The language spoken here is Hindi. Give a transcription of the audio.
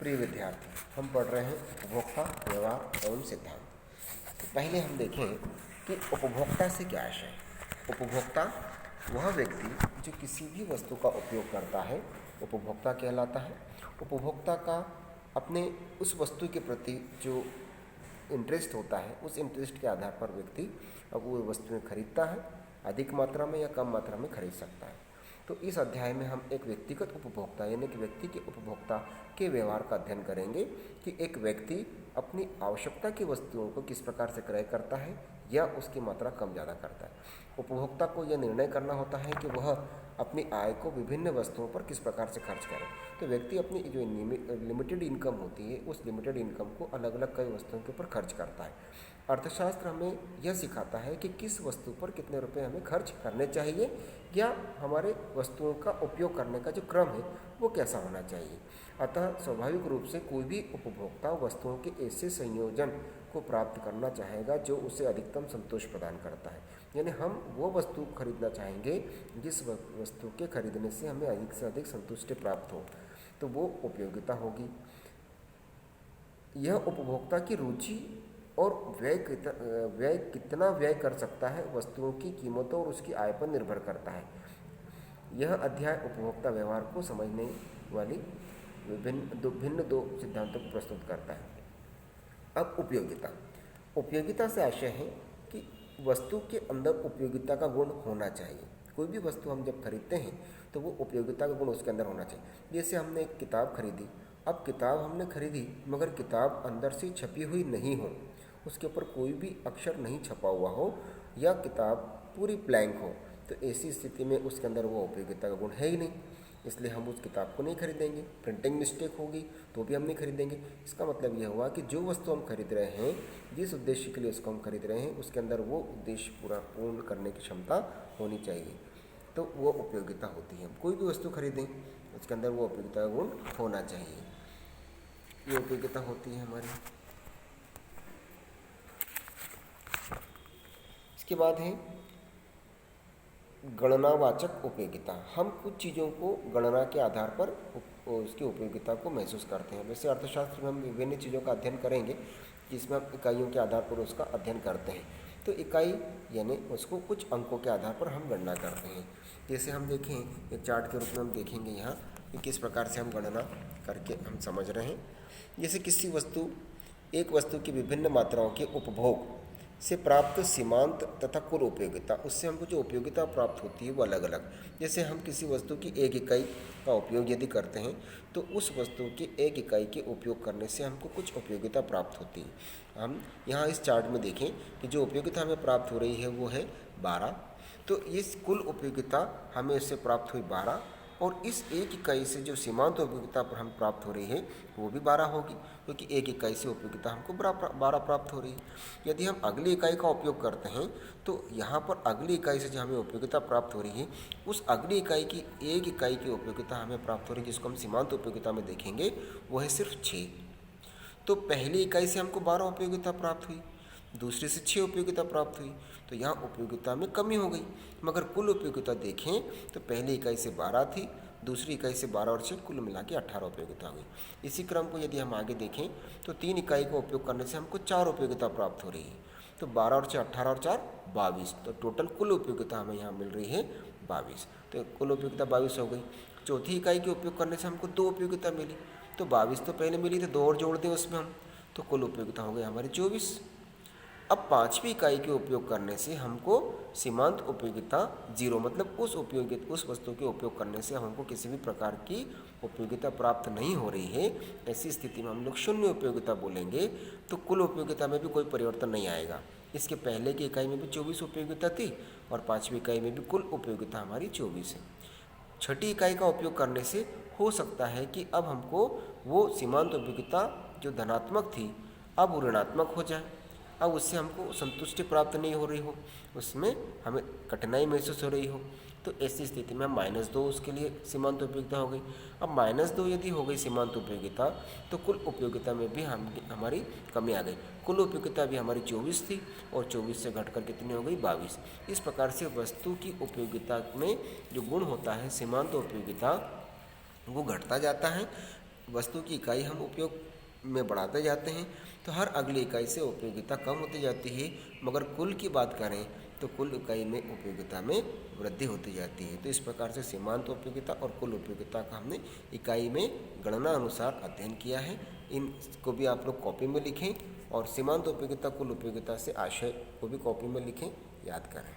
प्रिय विद्यार्थी, हम पढ़ रहे हैं उपभोक्ता व्यवहार एवं सिद्धांत। तो पहले हम देखें कि उपभोक्ता से क्या आशय है। उपभोक्ता वह व्यक्ति जो किसी भी वस्तु का उपयोग करता है उपभोक्ता कहलाता है। उपभोक्ता का अपने उस वस्तु के प्रति जो इंटरेस्ट होता है उस इंटरेस्ट के आधार पर व्यक्ति अब वो वस्तुएं खरीदता है, अधिक मात्रा में या कम मात्रा में खरीद सकता है। तो इस अध्याय में हम एक व्यक्तिगत उपभोक्ता यानी कि व्यक्ति के उपभोक्ता के व्यवहार का अध्ययन करेंगे कि एक व्यक्ति अपनी आवश्यकता की वस्तुओं को किस प्रकार से क्रय करता है या उसकी मात्रा कम ज़्यादा करता है। उपभोक्ता को यह निर्णय करना होता है कि वह अपनी आय को विभिन्न वस्तुओं पर किस प्रकार से खर्च करे। तो व्यक्ति अपनी जो लिमिटेड इनकम होती है उस लिमिटेड इनकम को अलग अलग कई वस्तुओं के ऊपर खर्च करता है। अर्थशास्त्र हमें यह सिखाता है कि किस वस्तु पर कितने रुपए हमें खर्च करने चाहिए या हमारे वस्तुओं का उपयोग करने का जो क्रम है वो कैसा होना चाहिए। अतः स्वाभाविक रूप से कोई भी उपभोक्ता वस्तुओं के ऐसे संयोजन को प्राप्त करना चाहेगा जो उसे अधिकतम संतोष प्रदान करता है। यानी हम वो वस्तु खरीदना चाहेंगे जिस वस्तु के खरीदने से हमें अधिक से अधिक संतुष्टि प्राप्त हो, तो वो उपयोगिता होगी। यह उपभोक्ता की रुचि और व्यय कितना व्यय कर सकता है वस्तुओं की कीमतों और उसकी आय पर निर्भर करता है। यह अध्याय उपभोक्ता व्यवहार को समझने वाली भिन्न दो सिद्धांतों को प्रस्तुत करता है। अब उपयोगिता से आशय है कि वस्तु के अंदर उपयोगिता का गुण होना चाहिए। कोई भी वस्तु हम जब खरीदते हैं तो वो उपयोगिता का गुण उसके अंदर होना चाहिए। जैसे हमने एक किताब खरीदी, अब किताब हमने खरीदी मगर किताब अंदर से छपी हुई नहीं हो, उसके ऊपर कोई भी अक्षर नहीं छपा हुआ हो या किताब पूरी ब्लैंक हो, तो ऐसी स्थिति में उसके अंदर वो उपयोगिता का गुण है ही नहीं, इसलिए हम उस किताब को नहीं खरीदेंगे। प्रिंटिंग मिस्टेक होगी तो भी हम नहीं खरीदेंगे। इसका मतलब यह हुआ कि जो वस्तु हम खरीद रहे हैं, जिस उद्देश्य के लिए उसको हम खरीद रहे हैं, उसके अंदर वो उद्देश्य पूर्ण करने की क्षमता होनी चाहिए, तो वो उपयोगिता होती है। हम कोई भी वस्तु खरीदें उसके अंदर वो उपयोगिता का गुण होना चाहिए, ये उपयोगिता होती है हमारी। इसके बाद है गणनावाचक उपयोगिता। हम कुछ चीज़ों को गणना के आधार पर उसकी उपयोगिता को महसूस करते हैं। वैसे अर्थशास्त्र में हम विभिन्न चीज़ों का अध्ययन करेंगे जिसमें हम इकाइयों के आधार पर उसका अध्ययन करते हैं। तो इकाई यानी उसको कुछ अंकों के आधार पर हम गणना करते हैं। जैसे हम देखें एक चार्ट के रूप में हम देखेंगे यहाँ कि किस प्रकार से हम गणना करके हम समझ रहे हैं। जैसे एक वस्तु की विभिन्न मात्राओं के उपभोग से प्राप्त सीमांत तथा कुल उपयोगिता, उससे हमको जो उपयोगिता प्राप्त होती है वो अलग अलग। जैसे हम किसी वस्तु की एक इकाई का उपयोग यदि करते हैं तो उस वस्तु की एक इकाई के उपयोग करने से हमको कुछ उपयोगिता प्राप्त होती है। हम यहाँ इस चार्ट में देखें कि जो उपयोगिता हमें प्राप्त हो रही है वो है 12। तो इस कुल उपयोगिता हमें इससे प्राप्त हुई 12 और इस एक इकाई से जो सीमांत उपयोगिता पर हम प्राप्त हो रही है वो भी 12 होगी, क्योंकि एक इकाई से उपयोगिता हमको 12 प्राप्त हो रही है। यदि हम अगली इकाई का उपयोग करते हैं तो यहाँ पर अगली इकाई से जो हमें उपयोगिता प्राप्त हो रही है उस अगली इकाई की एक इकाई की उपयोगिता हमें प्राप्त हो रही है, जिसको हम सीमांत उपयोगिता में देखेंगे वो है सिर्फ 6। तो पहली इकाई से हमको 12 उपयोगिता प्राप्त हुई, दूसरे से 6 उपयोगिता प्राप्त हुई, तो यहाँ उपयोगिता में कमी हो गई। मगर कुल उपयोगिता देखें तो पहली इकाई से 12 थी, दूसरी इकाई से 12 और 6 कुल मिला के 18 उपयोगिता हुई। इसी क्रम को यदि हम आगे देखें तो 3 इकाई का उपयोग करने से हमको 4 उपयोगिता प्राप्त हो रही है। तो 12 और 6 18 और 4 22, तो टोटल कुल उपयोगिता हमें यहाँ मिल रही है 22। तो कुल उपयोगिता 22 हो गई। चौथी इकाई के उपयोग करने से हमको 2 उपयोगिता मिली, तो 22 तो पहले मिली, तो 2 और जोड़ दें उसमें हम, तो कुल उपयोगिता हो गई हमारी 24। अब 5वीं इकाई के उपयोग करने से हमको सीमांत उपयोगिता 0, मतलब उस वस्तु के उपयोग करने से हमको किसी भी प्रकार की उपयोगिता प्राप्त नहीं हो रही है। ऐसी स्थिति में हम लोग शून्य उपयोगिता बोलेंगे, तो कुल उपयोगिता में भी कोई परिवर्तन नहीं आएगा। इसके पहले की इकाई में भी 24 उपयोगिता थी और 5वीं इकाई में भी कुल उपयोगिता हमारी 24 है। छठी इकाई का उपयोग करने से हो सकता है कि अब हमको वो सीमांत उपयोगिता जो धनात्मक थी अब वो ऋणात्मक हो जाए, अब उससे हमको संतुष्टि प्राप्त नहीं हो रही हो, उसमें हमें कठिनाई महसूस हो रही हो, तो ऐसी स्थिति में -2 उसके लिए सीमांत उपयोगिता हो गई। अब -2 यदि हो गई सीमांत उपयोगिता तो कुल उपयोगिता में भी हमारी कमी आ गई। कुल उपयोगिता भी हमारी 24 थी और 24 से घटकर कितनी हो गई 22। इस प्रकार से वस्तु की उपयोगिता में जो गुण होता है सीमांत उपयोगिता वो घटता जाता है। वस्तु की इकाई हम उपयोग में बढ़ाते जाते हैं तो हर अगली इकाई से उपयोगिता कम होती जाती है, मगर कुल की बात करें तो कुल इकाई में उपयोगिता में वृद्धि होती जाती है। तो इस प्रकार से सीमांत उपयोगिता और कुल उपयोगिता का हमने इकाई में गणना अनुसार अध्ययन किया है। इनको भी आप लोग कॉपी में लिखें और सीमांत उपयोगिता कुल उपयोगिता से आशय को भी कॉपी में लिखें, याद करें।